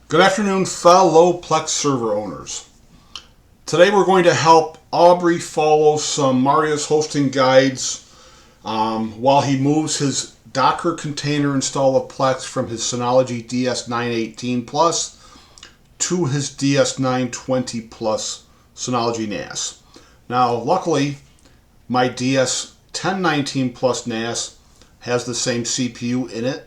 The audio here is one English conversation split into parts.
Good afternoon, fellow Plex server owners. Today we're going to help Aubrey follow some Marius Hosting guides while he moves his Docker container install of Plex from his Synology DS918 Plus to his DS920 Plus Synology NAS. Now, luckily, my DS1019 Plus NAS has the same CPU in it,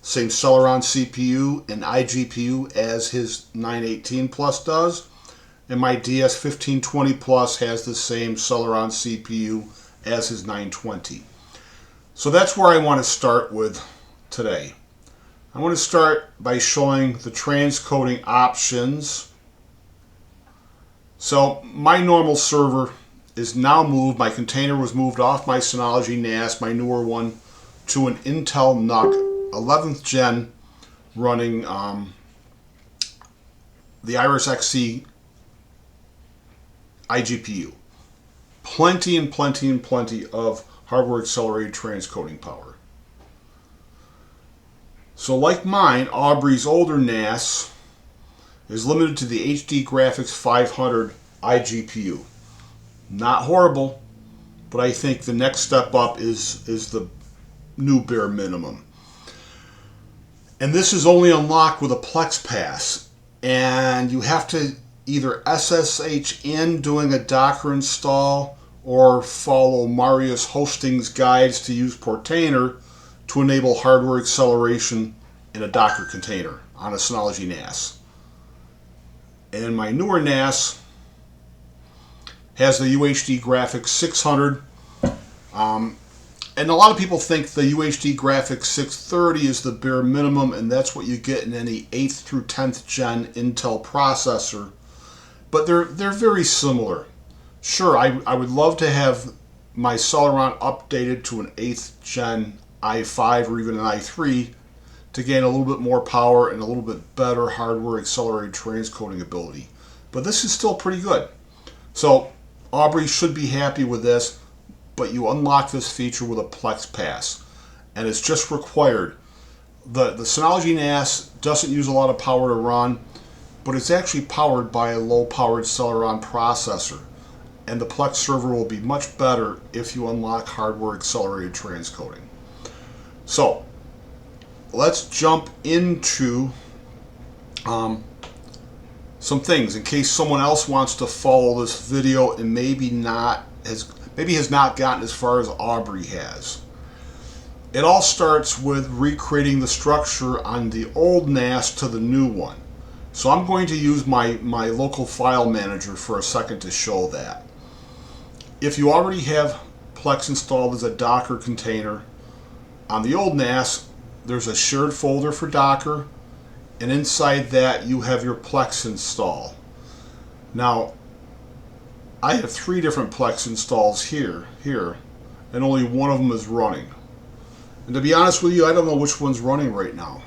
same Celeron CPU and iGPU as his 918 Plus does, and my DS1520 Plus has the same Celeron CPU as his 920. So that's where I want to start with today. I want to start by showing the transcoding options. So my normal server is now moved, my container was moved off my Synology NAS, my newer one, to an Intel NUC 11th gen running the Iris Xe iGPU. Plenty of hardware accelerated transcoding power. So like mine, Aubrey's older NAS is limited to the HD Graphics 500 iGPU. Not horrible, but I think the next step up is the new bare minimum. And this is only unlocked with a Plex Pass, and you have to either SSH in doing a Docker install or follow Marius Hosting's guides to use Portainer to enable hardware acceleration in a Docker container on a Synology NAS. And my newer NAS has the UHD Graphics 600. And a lot of people think the UHD Graphics 630 is the bare minimum, and that's what you get in any 8th through 10th gen Intel processor. But they're very similar. Sure, I would love to have my Celeron updated to an 8th gen i5 or even an i3 to gain a little bit more power and a little bit better hardware accelerated transcoding ability. But this is still pretty good. So Aubrey should be happy with this. But you unlock this feature with a Plex Pass, and it's just required. The Synology NAS doesn't use a lot of power to run, but it's actually powered by a low-powered Celeron processor, and the Plex server will be much better if you unlock hardware accelerated transcoding. So let's jump into some things in case someone else wants to follow this video and maybe has not gotten as far as Aubrey has. It all starts with recreating the structure on the old NAS to the new one. So I'm going to use my local file manager for a second to show that. If you already have Plex installed as a Docker container, on the old NAS there's a shared folder for Docker, and inside that you have your Plex install. Now, I have 3 different Plex installs here, and only one of them is running. And to be honest with you, I don't know which one's running right now,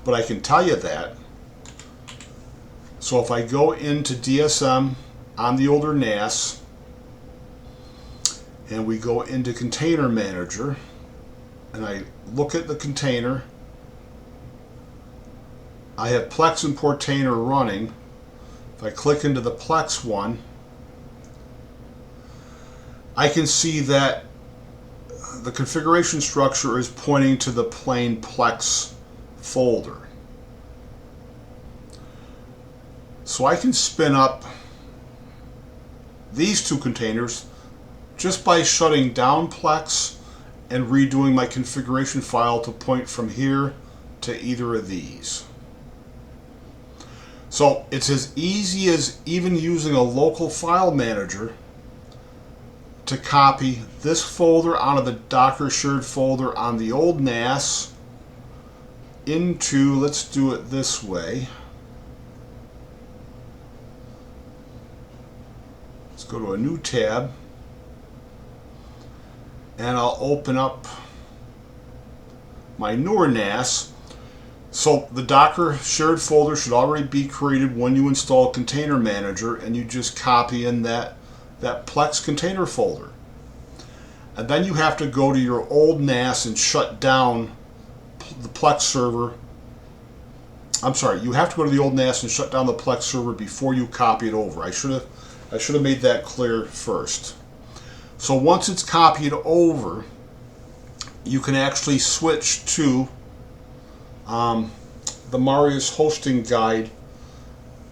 but I can tell you that. So if I go into DSM on the older NAS, and we go into Container Manager, and I look at the container, I have Plex and Portainer running. If I click into the Plex one, I can see that the configuration structure is pointing to the plain Plex folder. So I can spin up these 2 containers just by shutting down Plex and redoing my configuration file to point from here to either of these. So it's as easy as even using a local file manager to copy this folder out of the Docker shared folder on the old NAS into, let's do it this way. Let's go to a new tab, and I'll open up my newer NAS. So the Docker shared folder should already be created when you install Container Manager, and you just copy in that Plex container folder. And then you have to go to your old NAS and shut down the Plex server I'm sorry, you have to go to the old NAS and shut down the Plex server before you copy it over. I should have made that clear first. So once it's copied over, you can actually switch to the Marius Hosting guide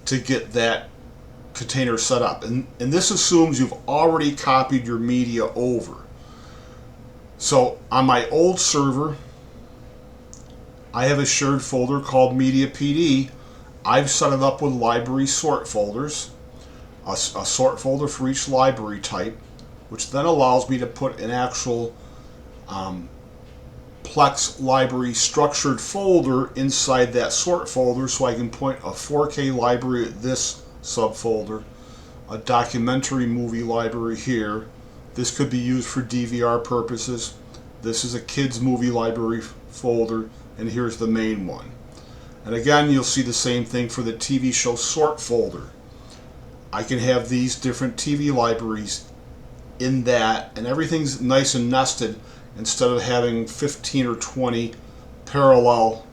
to get that container set up. And this assumes you've already copied your media over. So on my old server, I have a shared folder called Media PD. I've set it up with library sort folders, a sort folder for each library type, which then allows me to put an actual Plex library structured folder inside that sort folder, so I can point a 4K library at this subfolder, a documentary movie library here. This could be used for DVR purposes. This is a kids movie library folder, and here's the main one. And again, you'll see the same thing for the TV show sort folder. I can have these different TV libraries in that, and everything's nice and nested instead of having 15 or 20 parallel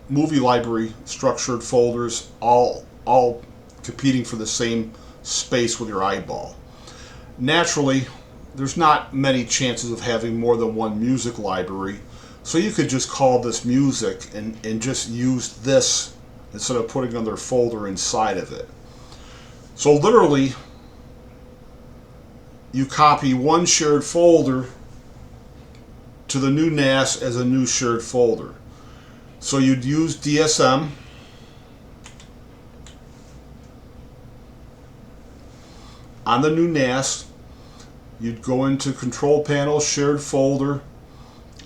movie library structured folders all competing for the same space with your eyeball. Naturally, there's not many chances of having more than one music library, so you could just call this music and just use this instead of putting another folder inside of it. So literally, you copy one shared folder to the new NAS as a new shared folder. So you'd use DSM. On the new NAS, you'd go into Control Panel, Shared Folder,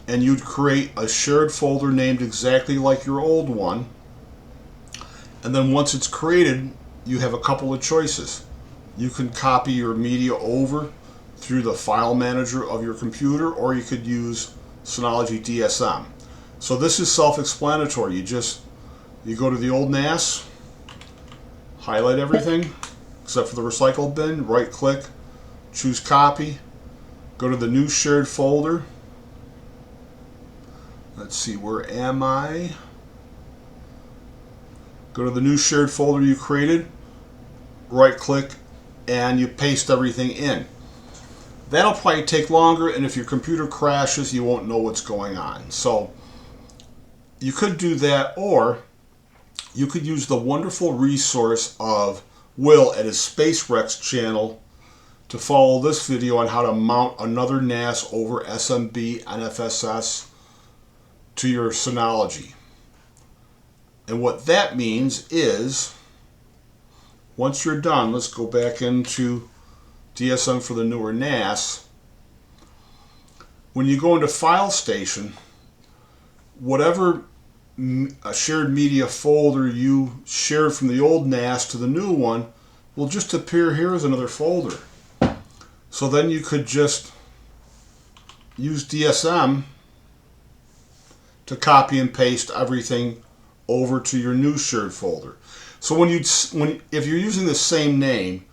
and you'd create a shared folder named exactly like your old one. And then once it's created, you have a couple of choices. You can copy your media over through the file manager of your computer, or you could use Synology DSM. So this is self-explanatory. You go to the old NAS, highlight everything except for the recycle bin, right click, choose copy, go to the new shared folder. Let's see, where am I? Go to the new shared folder you created, right click, and you paste everything in. That'll probably take longer, and if your computer crashes, you won't know what's going on. So you could do that, or you could use the wonderful resource of Will at his SpaceRex channel to follow this video on how to mount another NAS over SMB NFSS to your Synology. And what that means is, once you're done, let's go back into DSM for the newer NAS. When you go into File Station, whatever shared media folder you shared from the old NAS to the new one will just appear here as another folder. So then you could just use DSM to copy and paste everything over to your new shared folder. So if you're using the same name,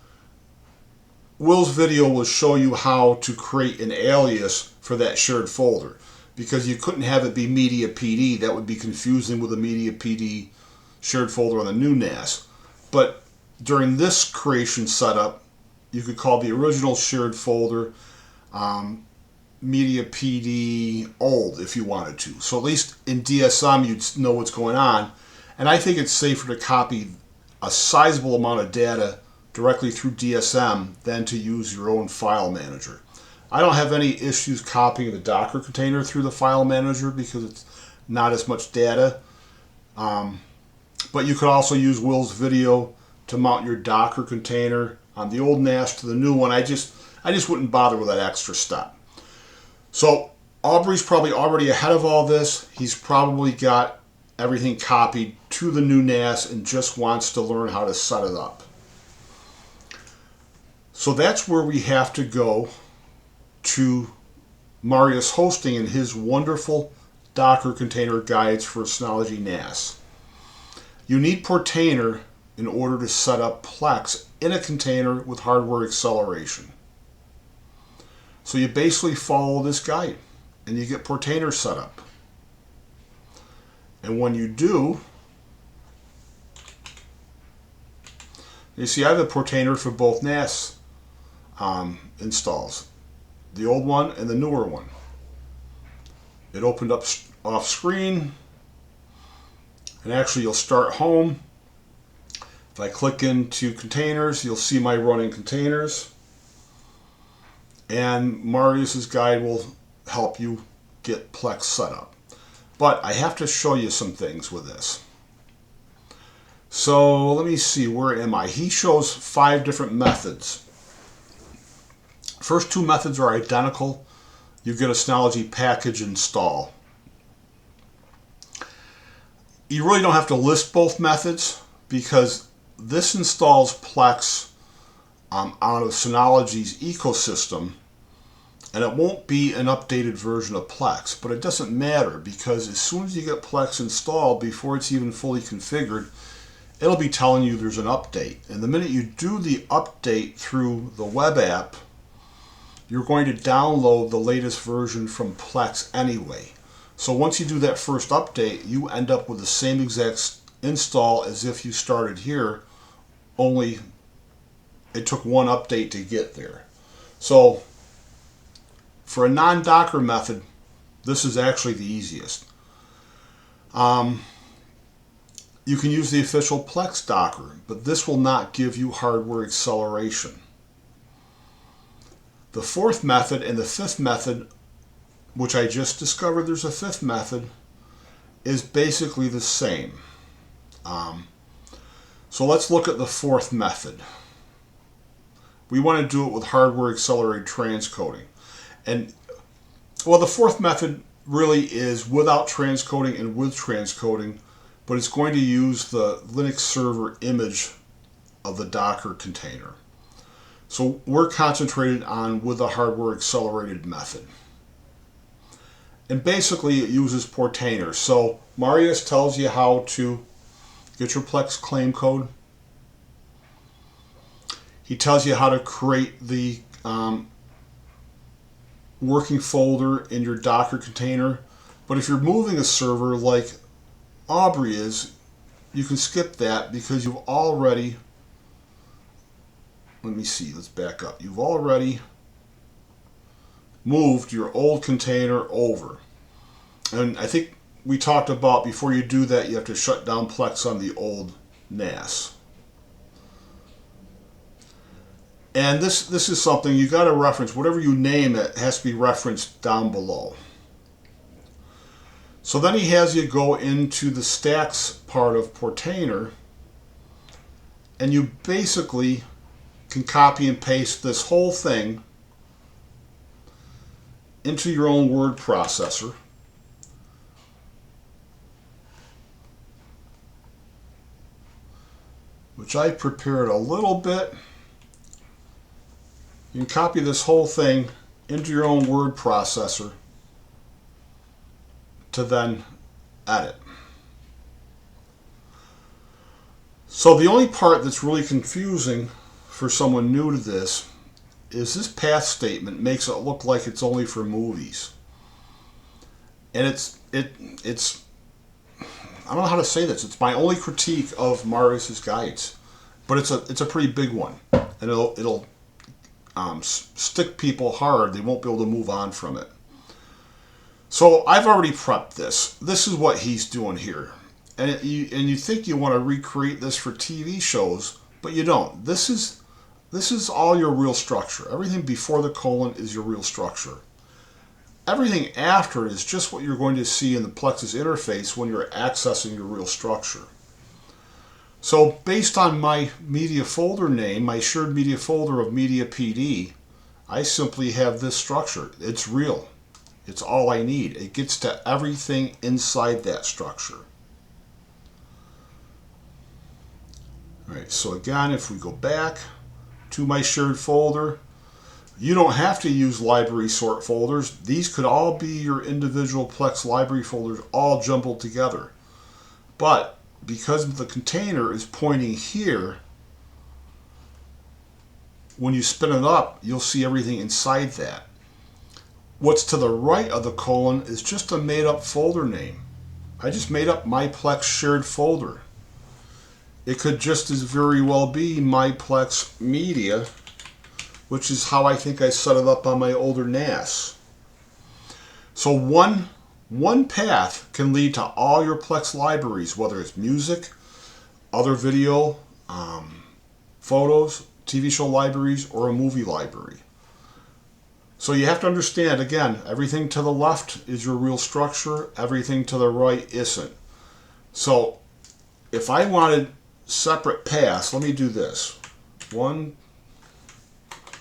Will's video will show you how to create an alias for that shared folder, because you couldn't have it be Media PD. That would be confusing with a Media PD shared folder on the new NAS. But during this creation setup, you could call the original shared folder Media PD old if you wanted to. So at least in DSM you'd know what's going on. And I think it's safer to copy a sizable amount of data directly through DSM than to use your own file manager. I don't have any issues copying the Docker container through the file manager because it's not as much data. But you could also use Will's video to mount your Docker container on the old NAS to the new one. I just wouldn't bother with that extra step. So Aubrey's probably already ahead of all this. He's probably got everything copied to the new NAS and just wants to learn how to set it up. So that's where we have to go to Marius Hosting and his wonderful Docker container guides for Synology NAS. You need Portainer in order to set up Plex in a container with hardware acceleration. So you basically follow this guide and you get Portainer set up. And when you do, You see, I have a Portainer for both NAS installs, the old one and the newer one. It opened up off screen, and actually you'll start home. If I click into containers, you'll see my running containers, and Marius's guide will help you get Plex set up. But I have to show you some things with this. So let me see, where am I? He shows 5 different methods. First 2 methods are identical. You get a Synology package install. You really don't have to list both methods because this installs Plex out of Synology's ecosystem, and it won't be an updated version of Plex. But it doesn't matter because as soon as you get Plex installed, before it's even fully configured, it'll be telling you there's an update. And the minute you do the update through the web app, you're going to download the latest version from Plex anyway. So once you do that first update, you end up with the same exact install as if you started here, only it took one update to get there. So for a non-Docker method, this is actually the easiest. You can use the official Plex Docker, but this will not give you hardware acceleration. The 4th method and the 5th method, which I just discovered there's a 5th method, is basically the same. So let's look at the 4th method. We want to do it with hardware accelerated transcoding. And well, the 4th method really is without transcoding and with transcoding, but it's going to use the Linux server image of the Docker container. So we're concentrated on with the hardware accelerated method. And basically it uses Portainer. So Marius tells you how to get your Plex claim code. He tells you how to create the working folder in your Docker container. But if you're moving a server like Aubrey is, you can skip that because you've already, let me see, let's back up. You've already moved your old container over. And I think we talked about before you do that, you have to shut down Plex on the old NAS. And this is something you got to reference. Whatever you name it has to be referenced down below. So then he has you go into the stacks part of Portainer, and you basically can copy and paste this whole thing into your own word processor. Which I prepared a little bit. You can copy this whole thing into your own word processor to then edit. So the only part that's really confusing for someone new to this is this path statement makes it look like it's only for movies. And it's I don't know how to say this. It's my only critique of Marius's guides, but it's a pretty big one, and it'll stick people hard. They won't be able to move on from it. So I've already prepped this. This is what he's doing here, and you think you want to recreate this for TV shows, but you don't. This is all your real structure. Everything before the colon is your real structure. Everything after is just what you're going to see in the Plex's interface when you're accessing your real structure. So based on my media folder name, my shared media folder of media PD, I simply have this structure. It's real. It's all I need. It gets to everything inside that structure. All right, so again, if we go back to my shared folder, you don't have to use library sort folders. These could all be your individual Plex library folders all jumbled together. But because the container is pointing here, when you spin it up, you'll see everything inside that. What's to the right of the colon is just a made up folder name. I just made up my Plex shared folder. It could just as very well be my Plex Media, which is how I think I set it up on my older NAS. So one path can lead to all your Plex libraries, whether it's music, other video, photos, TV show libraries, or a movie library. So you have to understand, again, everything to the left is your real structure, everything to the right isn't. So if I wanted separate paths, let me do this. 1,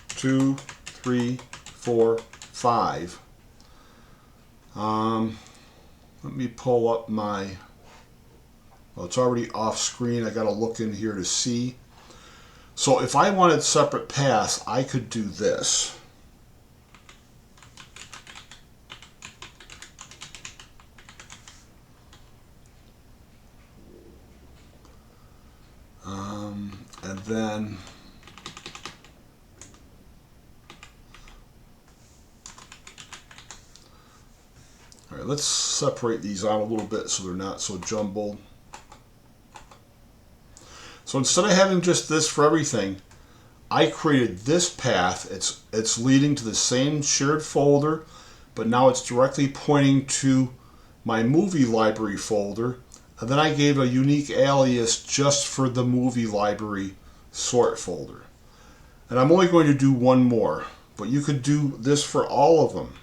2, 3, 4, 5. Let me pull up my, well, it's already off screen. I got to look in here to see. So if I wanted separate paths, I could do this. And then all right, let's separate these out a little bit so they're not so jumbled. So instead of having just this for everything, I created this path. It's leading to the same shared folder, but now it's directly pointing to my movie library folder. And then I gave a unique alias just for the movie library sort folder. And I'm only going to do one more, but you could do this for all of them.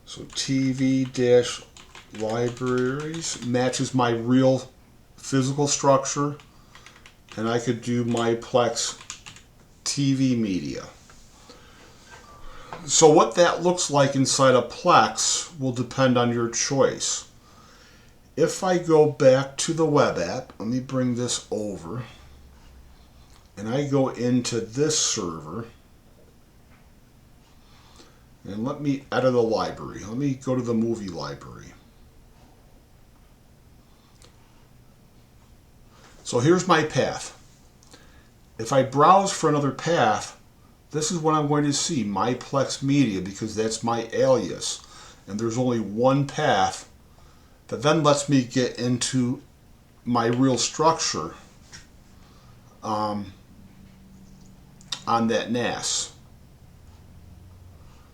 So TV-libraries matches my real physical structure, and I could do my Plex TV media. So what that looks like inside a Plex will depend on your choice. If I go back to the web app, let me bring this over, and I go into this server, and let me edit a library. Let me go to the movie library. So here's my path. If I browse for another path, this is what I'm going to see, my Plex Media, because that's my alias. And there's only one path that then lets me get into my real structure on that NAS.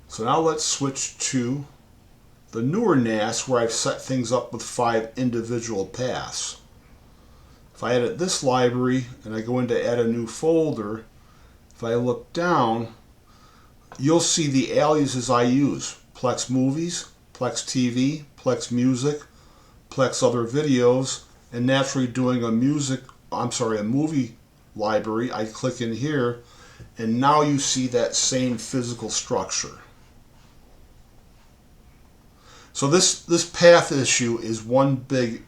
So now let's switch to the newer NAS where I've set things up with 5 individual paths. If I edit this library and I go into add a new folder, if I look down, you'll see the aliases I use. Plex Movies, Plex TV, Plex Music, Plex Other Videos, and naturally doing a movie library, I click in here, and now you see that same physical structure. So this path issue is one big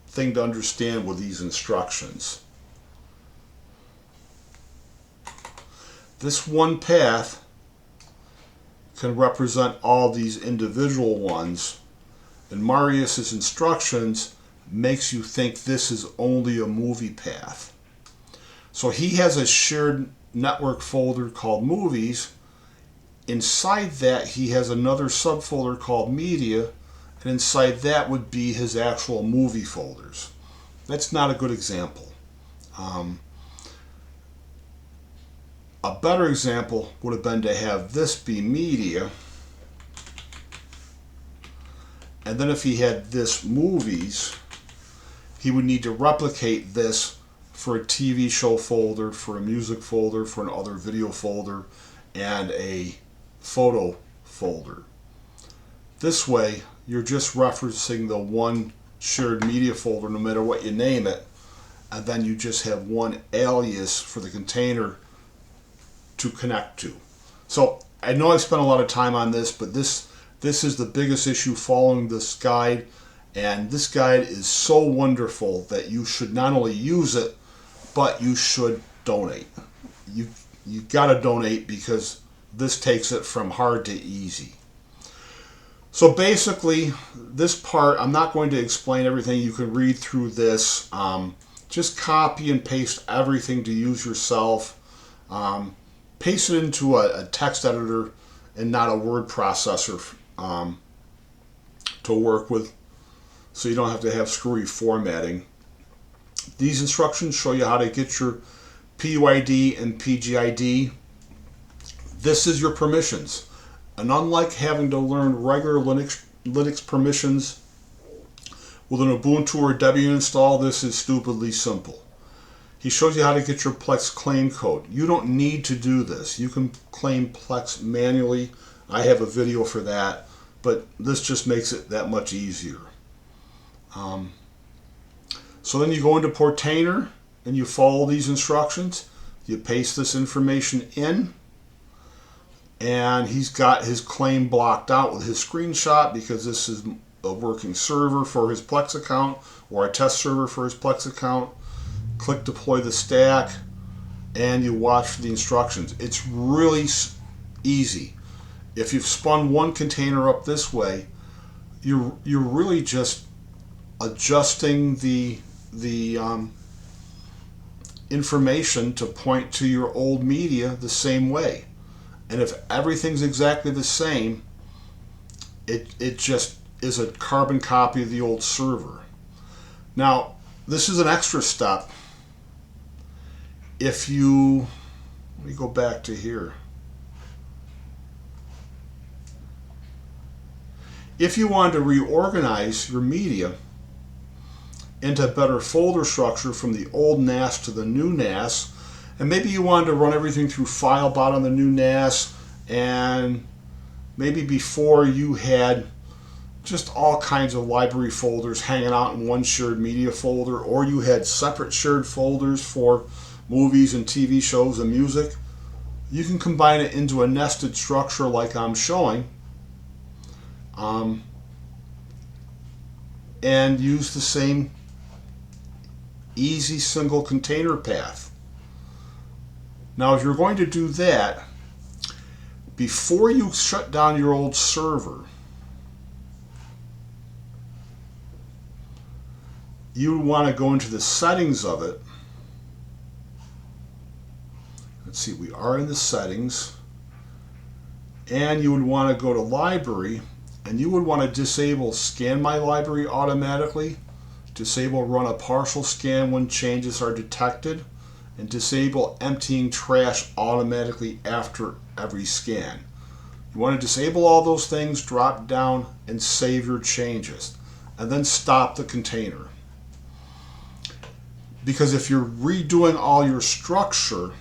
thing to understand with these instructions. This one path can represent all these individual ones, and Marius's instructions makes you think this is only a movie path. So he has a shared network folder called Movies. Inside that he has another subfolder called Media, and inside that would be his actual movie folders. That's not a good example. A better example would have been to have this be Media, and then if he had this Movies, he would need to replicate this for a TV show folder, for a music folder, for an other video folder, and a photo folder. This way, you're just referencing the one shared media folder no matter what you name it, and then you just have one alias for the container to connect to. So I know I've spent a lot of time on this, but this is the biggest issue following this guide, and this guide is so wonderful that you should not only use it, but you should donate. You gotta donate because this takes it from hard to easy. So basically, this part, I'm not going to explain everything. You can read through this. Just copy and paste everything to use yourself. Paste it into a text editor and not a word processor to work with, so you don't have to have screwy formatting. These instructions show you how to get your PUID and PGID. This is your permissions. And unlike having to learn regular Linux permissions with an Ubuntu or Debian install, this is stupidly simple. He shows you how to get your Plex claim code. You don't need to do this. You can claim Plex manually. I have a video for that, but this just makes it that much easier. So then you go into Portainer and you follow these instructions. You paste this information in, and he's got his claim blocked out with his screenshot because this is a working server for his Plex account or a test server for his Plex account. Click deploy the stack, and you watch the instructions. It's really easy. If you've spun one container up this way, you're really just adjusting the information to point to your old media the same way. And if everything's exactly the same, it just is a carbon copy of the old server. Now, this is an extra step. If you, let me go back to here. If you wanted to reorganize your media into a better folder structure from the old NAS to the new NAS, and maybe you wanted to run everything through FileBot on the new NAS, and maybe before you had just all kinds of library folders hanging out in one shared media folder, or you had separate shared folders for movies and TV shows and music, you can combine it into a nested structure like I'm showing, and use the same easy single container path. Now, if you're going to do that, before you shut down your old server, you want to go into the settings of it. Let's see, we are in the settings, and you would want to go to library, and you would want to disable scan my library automatically, disable run a partial scan when changes are detected, and disable emptying trash automatically after every scan. You want to disable all those things, drop down and save your changes, and then stop the container. Because if you're redoing all your structure,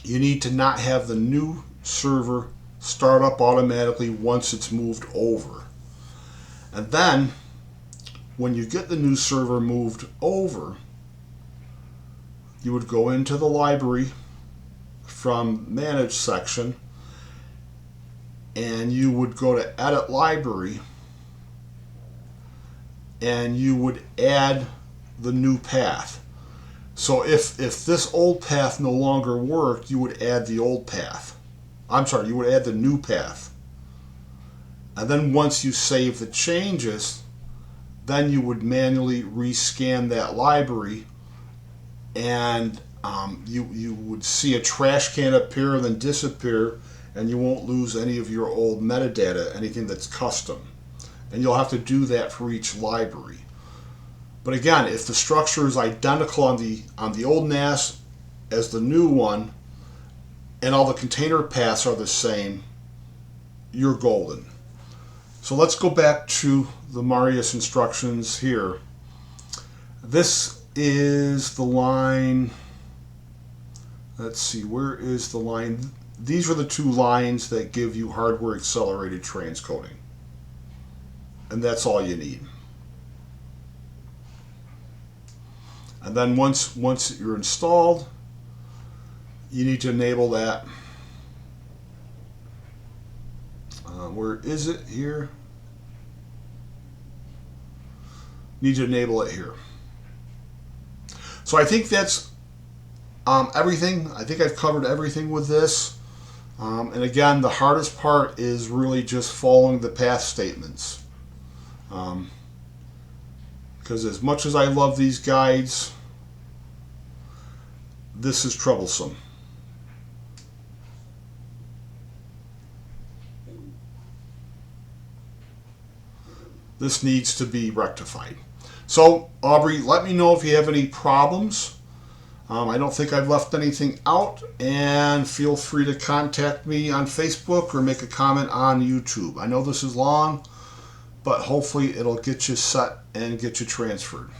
you need to not have the new server start up automatically once it's moved over. And then, when you get the new server moved over, you would go into the library from Manage section, and you would go to Edit Library, and you would add the new path. So if this old path no longer worked, you would add the old path. I'm sorry, you would add the new path. And then once you save the changes, then you would manually rescan that library, and you would see a trash can appear and then disappear, and you won't lose any of your old metadata, anything that's custom. And you'll have to do that for each library. But again, if the structure is identical on the old NAS as the new one, and all the container paths are the same, you're golden. So let's go back to the Marius instructions here. This is the line, let's see, where is the line? These are the two lines that give you hardware accelerated transcoding. And that's all you need. And then once you're installed, you need to enable that. Where is it here? Need to enable it here. So I think that's everything. I think I've covered everything with this. And again, the hardest part is really just following the path statements. Because as much as I love these guides, this is troublesome. This needs to be rectified. So, Aubrey, let me know if you have any problems. I don't think I've left anything out, and feel free to contact me on Facebook or make a comment on YouTube. I know this is long, but hopefully it'll get you set and get you transferred.